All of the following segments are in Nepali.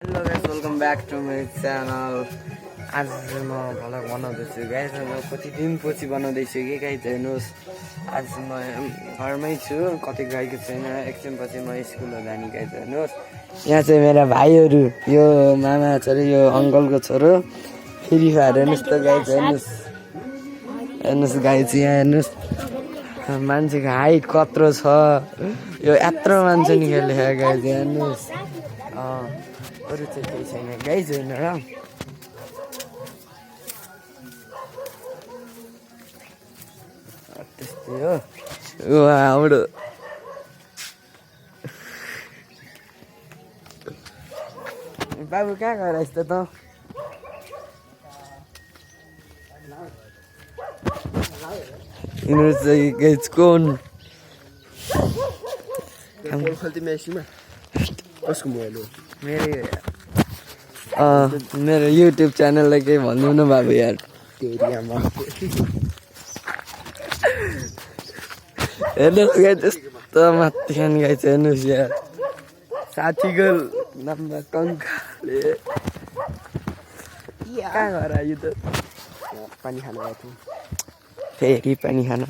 Hello guys welcome back to my channel. आज म भ्लग बनाउँदैछु गाइस। म कति दिनपछि बनाउँदैछु कि गाइस हेर्नुहोस्। आज म घरमै छु, कतै गएको छैन। एकछिनपछि म स्कुल जाने गाइस हेर्नुहोस्। यहाँ चाहिँ मेरा भाइहरू, यो मामा छोरो, यो अङ्कलको छोरो फ्री फायर हेर्नुहोस् त गाइस। हेर्नुहोस् गाइस, यहाँ हेर्नुहोस् मान्छेको हाइट कत्रो छ। यो यत्रो मान्छे निकालेको गाइस हेर्नुहोस्। अरू चाहिँ केही छैन गाइस होइन र। त्यस्तै हो हाम्रो बाबु कहाँ गएर यस्तो त यिनीहरू चाहिँ गाइस कोन कसको मोबाइल हो? मेरो युट्युब च्यानललाई केही भनिदिनु न बाबु यार। हेर्नुहोस् गाइस त्यस्तो माथि खाने गाइस हेर्नुहोस् यार। साथीको नाममा कङ्काले कहाँ गएर आयो त? पानी खानु गएको थियौँ। फेरि पानी खान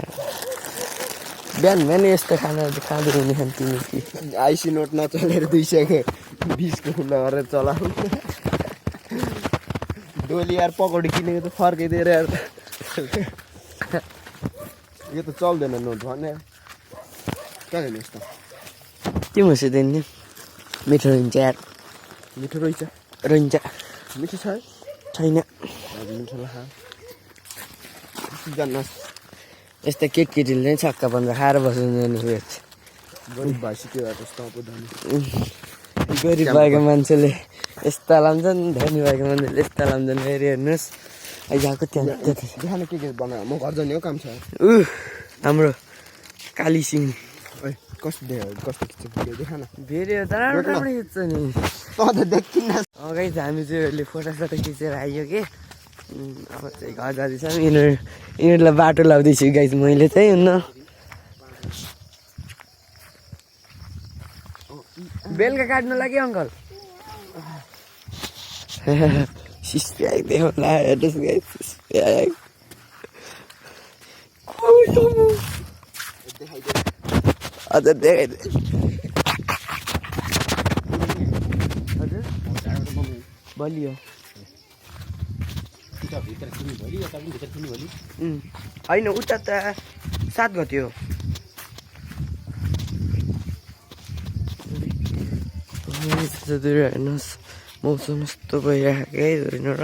बिहान बिहान यस्तो खाना खाँदै हुने खान्थ्यौँ कि आइसी नोट नचलेर 220को खुल्ला गरेर चलाऊ। डोली यार पकौडी किनेको त फर्काइदिएर यार। यो त चल्दैन नोट भने कहाँ हेर्नुहोस् त। के मुसिँदैन नि मिठो रहन्छ यार। मिठो रहेछ। रहन्छ मिठो छ है? छैन। मिठो खा जान्नुहोस्। यस्तो केटीहरूले छक्का पन्जा खाएर बस्नु जाने भेट। गरिब भइसक्यो जस्तो अब धनी। गरिब भएको मान्छेले यस्ता लाउँछन्, धनी भएको मान्छेले यस्ता लाउँछन्। फेरि हेर्नुहोस् आइजाको त्यहाँ देखान के बनायो? म घर जाने हो, काम छ। हाम्रो काली सिंह कस्तो कस्तो खिच्छ देखान। भिडियो त राम्रो राम्रो खिच्छ नि। त देखिन्न। अगाडि हामी चाहिँ अहिले फोटोसोटो खिचेर आइयो कि अब चाहिँ घर जाँदैछौँ। यिनीहरूलाई बाटो लाउँदैछु गाइस मैले चाहिँ हुन्न। बेलुका काट्नु लाग्यो अङ्कल। सिस्प्याक देखाउला हेर्नुहोस् गाइस। सिस्प्याक हजुर देखाइदे। हजुर बलियो होइन उता त 7 गते हो। हेर्नुहोस् मौसम यस्तो भइरहेको होइन र।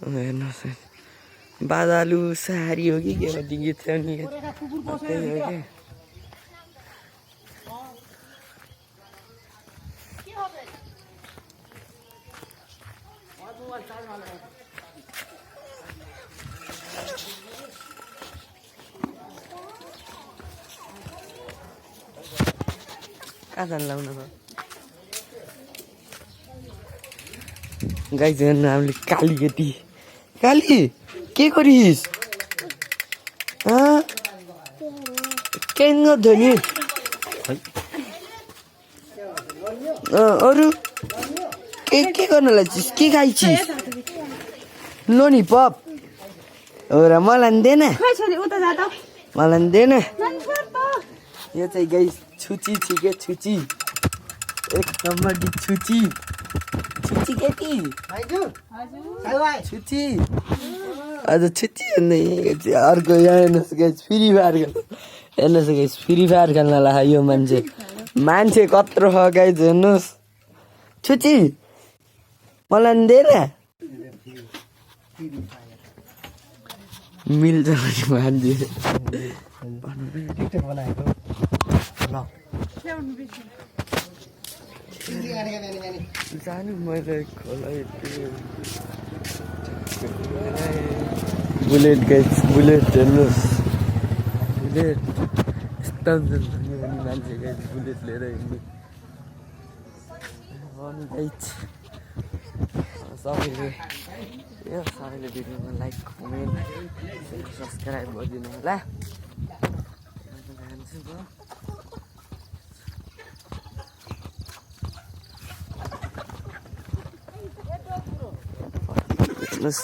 हेर्नुहोस् बादलु सारी हो कि के कति गीत थियो नि त्यही हो कि। कहाँ जानु लाउनु गाई चाहिँ हामीले काली केटी। काली के गरिस्? केही गर्दै नि अरू के गर्न लाग्छिस्? के खाइछिस्? लोलीपप हो र मलाई दिएन, मलाई दिएन। यो चाहिँ गाई छुची के छुची, एक नम्बर छुची छुची केटी छुची। हजुर छुची भन्दै अर्को यहाँ हेर्नुहोस् गाइस फ्री फायर हेर्नुहोस् गाइस फ्री फायर खेल्न लाग्यो यो मान्छे। मान्छे कत्रो छ गाइस हेर्नुहोस्। छुची मलाई दिएन। मिल्छ भने मान्छे जानु मैले खोला बुलेट गाइस बुलेट हेर्नुहोस्। बुलेट यस्तो मान्छे गाइस बुलेट लिएर हिँड्ने सबैले भिडियोमा लाइक कमेन्ट सब्सक्राइब गरिदिनु होला। जान्छु बस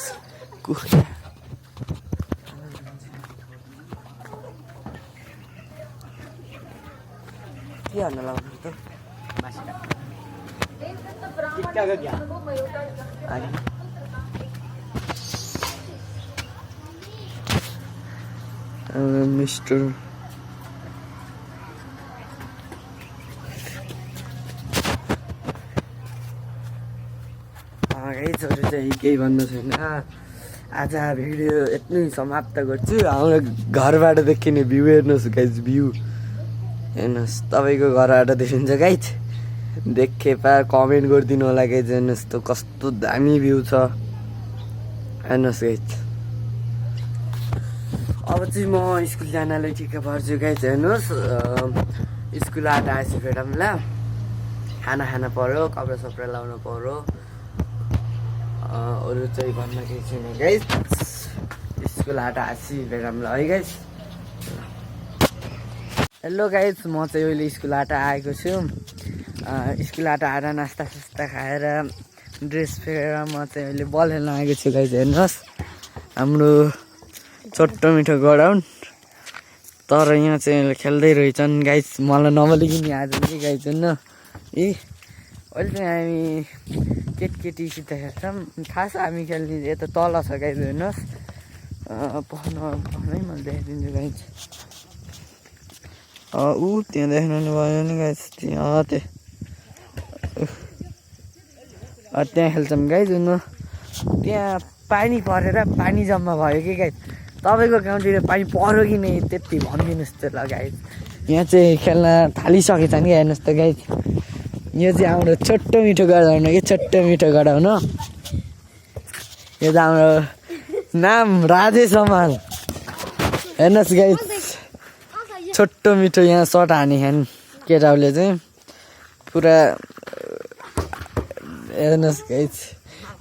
के हान्न लाउनु त मिस्टर गाइजहरू चाहिँ केही भन्नु छैन आज भिडियो यति नै समाप्त गर्छु हाम्रो घरबाट देखिने भ्यू हेर्नुहोस् गाइज भ्यू हेर्नुहोस् तपाईँको घरबाट देखिन्छ गाइज देखे पा कमेन्ट गरिदिनु होला गाइज हेर्नुहोस् त कस्तो दामी भ्यू छ हेर्नुहोस् गाइज अब चाहिँ म स्कुल जानलाई ठिक्क पर्छु गाइज हेर्नुहोस् स्कुल आएर आएपछि भेटौँ ल खाना खान पऱ्यो कपडा सपडा लाउनु पऱ्यो अरू चाहिँ भन्न केही छैन गाइज स्कुल आएर आएपछि भेटौँ ल है गाइज हेलो गाइज म चाहिँ अहिले स्कुल आएर आएको छु स्कुल आएर नास्ता सास्ता खाएर ड्रेस फेरेर म चाहिँ अहिले बल खेल्न आएको छु गाइज हेर्नुहोस् हाम्रो छोटो मिठो गराउन्ड तर यहाँ चाहिँ खेल्दै रहेछन् गाइज मलाई नबोलिकन आज नि गाइज हेर्नु ए अहिले चाहिँ हामी केटीसित हेर्छौँ खास हामी खेल्ने यता तल छ गाइज हेर्नुहोस् पढ्नै मैले देखाइदिन्छु गाइज ऊ त्यहाँ देख्नु भयो नि गाइज त्यहाँ त्यहाँ खेल्छौँ गाइज हेर्नु त्यहाँ पानी परेर पानी जम्मा भयो कि गाइज तपाईँको गाउँतिर पानी पऱ्यो कि नै त्यति भनिदिनुहोस् त ल गाइज यहाँ चाहिँ खेल्न थालिसकेछ नि हेर्नुहोस् त गाइज यो चाहिँ हाम्रो छोटो मिठो गराउनु कि छोटो मिठो गराउनु यो त हाम्रो नाम राजेश हमाल हेर्नुहोस् गाइज छोटो मिठो यहाँ सर्ट हाने खान केटाहरूले चाहिँ पुरा हेर्नुहोस् गाइज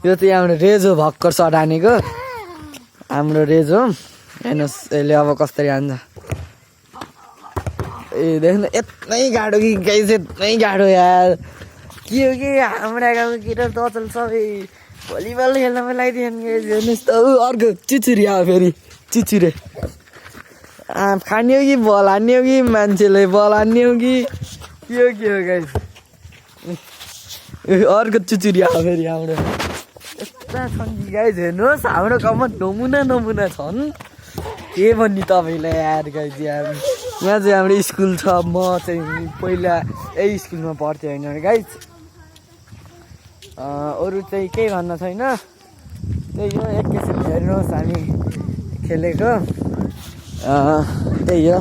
यो चाहिँ हाम्रो रेजो भर्खर सर्ट हानेको हाम्रो रेजो हेर्नुहोस् यसले अब कसरी हान्छ ए देख्नु यत्नै गाह्रो कि गाइज यत्नै गाह्रो यार के हो कि हाम्रा गाउँको केटाहरू त अचल सबै भलिबल खेल्नमा लगाइदियो हेर्नुहोस् त अर्को चिचुरी आयो फेरि चिचुरे खाने हो कि बल हान्ने हो कि मान्छेले बल हान्ने हो कि के हो गाइज अर्को चुचुरी आयो फेरि हाम्रो यस्ता छन् कि गाइज हेर्नुहोस् हाम्रो गाउँमा नमुना छन् के भन्ने तपाईँलाई यार गाइज यार यहाँ चाहिँ हाम्रो स्कुल छ म चाहिँ पहिला यही स्कुलमा पढ्थेँ होइन गाइज अरू चाहिँ केही भन्न छैन त्यही हो एकैछिन हेर्नुहोस् हामी खेलेको त्यही हो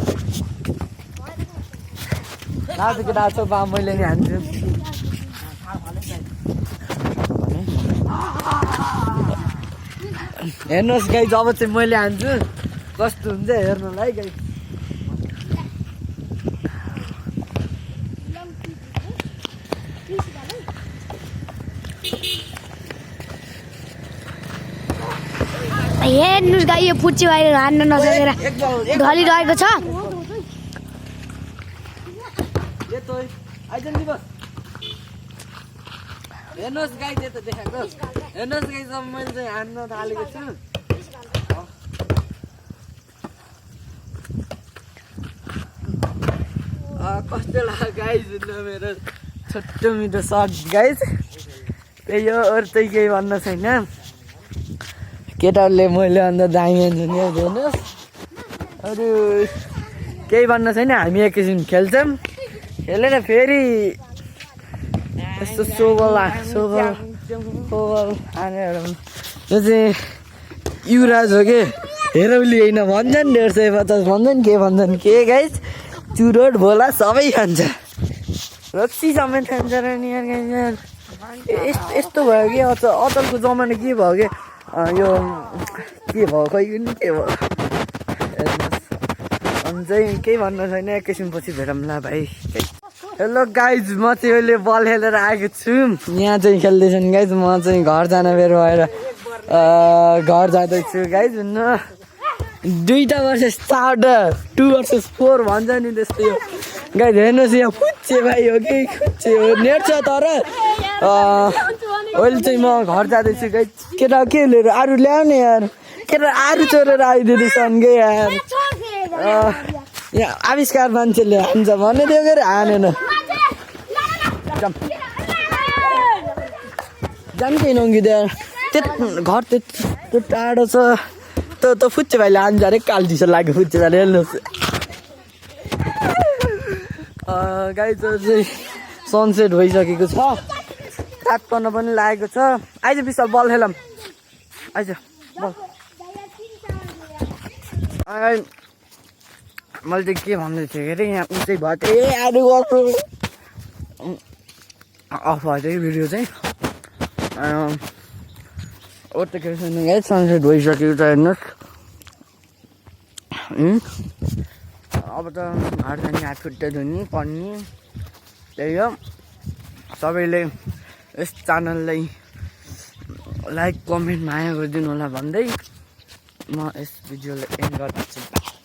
नाचेको डाँचो बा मैले नि हान्छु हेर्नुहोस् गाइज अब चाहिँ मैले हान्छु कस्तो हुन्छ हेर्नुलाई गाइज हेर्नुहोस् गाई यो पुच्ची बाहिर हान्न नसकेर ढलिरहेको छ हेर्नुहोस् गाई त्यो त देखाएको हेर्नुहोस् गाई जब मैले चाहिँ हान्न थालेको छु कस्तो लाग्यो गाइज मेरो छोटो मिठो सर्ट गाइज त्यही हो अरू चाहिँ केही भन्न छैन केटाहरूले मैले अन्त दामी हान्छु नि हेर्नुहोस् अरू केही भन्न छैन हामी एकैछिन खेल्छौँ खेलेर फेरि यस्तो सोबल हानेर यो चाहिँ युवराज हो कि हेरौली होइन भन्छन् 150 भन्छन् के गाइज चुरोट भोला सबै खान्छ रक्सी समेत खान्छ र नि यार यस्तो भयो कि अचलको जमाना के भयो कि यो के भयो खै नि के भयो अनि चाहिँ केही भन्नु छैन एकैछिनपछि भेटौँ ल भाइ हेलो गाइज म चाहिँ अहिले बल खेलेर आएको छु यहाँ चाहिँ खेल्दैछन् गाइज म चाहिँ घर जान बेर भएर घर जाँदैछु गाइज हुन्न 2 वर्सेस 4 2 वर्सेस 4 भन्छ नि त्यस्तै हो गाइज हेर्नुहोस् यहाँ फुच्चे भाइ हो कि खुच्चे हो नेट छ तर अहिले चाहिँ म घर जाँदैछु गाइज केटा के लिएर आरू ल्याउने यार केटा आरू चोरेर आइदिँदैछन् गे यार यहाँ आविष्कार मान्छेले हान्छ भन्ने दियो के अरे हानेन जान्कै नङ्गिदियो घर त्यो टाढो छ त फुच्चे भाइले हान्छ अरे काल्टिसो लाग्यो फुच्चे भाइले हेर्नुहोस् गाई चाहिँ सनसेट भइसकेको छ रात पर्न पनि लागेको छ आइज विशाल बल खेलौँ आइज बल मैले चाहिँ के भन्दै थिएँ के अरे यहाँ उचाइ भयो त्यही आलु गर्छु अफ भयो त्यही भिडियो चाहिँ ओर्त के छैन गाई सनसेट भइसकेको छ हेर्नुहोस् अब त घर जाने हात खुट्टा धुने पढ्ने त्यही हो सबैले यस च्यानललाई लाइक कमेन्ट माया गरिदिनु होला भन्दै म यस भिडियोलाई एन्ड गर्दछु